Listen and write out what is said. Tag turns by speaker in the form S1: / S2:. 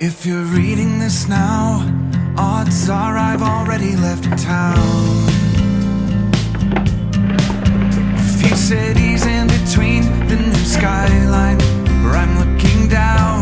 S1: If you're reading this now, odds are I've already left town. A few cities in between, the new skyline where I'm looking down.